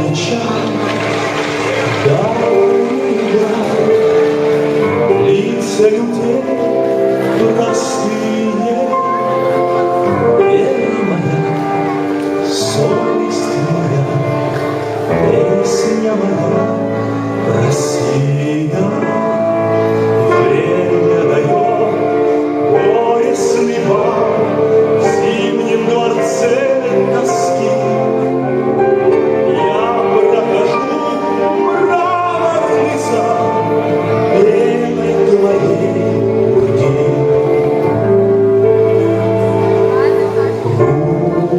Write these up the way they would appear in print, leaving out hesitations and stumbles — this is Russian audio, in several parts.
вечер, лица людей простые, вера моя, совесть моя, песня моя, Россия. Время дает горестный бал в зимнем дворце тоски. Я прохожу мраморный зал белой твоей груди.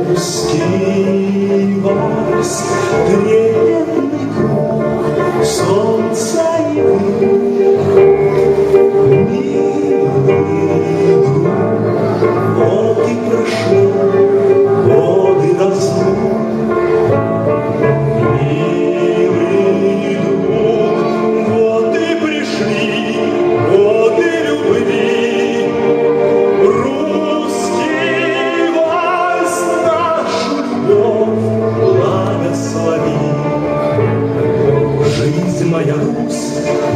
Русский вальс, трепетный круг, солнца и вот и прошло годы разлук. Милый друг, вот и пришли годы любви. Русский вальс нашу любовь благослови. Жизнь моя, Русь,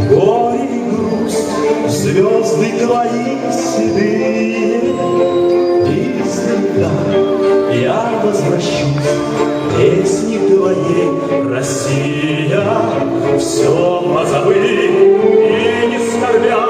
горе и грусть, звезды твои седые. Издалека я возвращусь песни твоей, Россия. Все позабыв и не скорбя,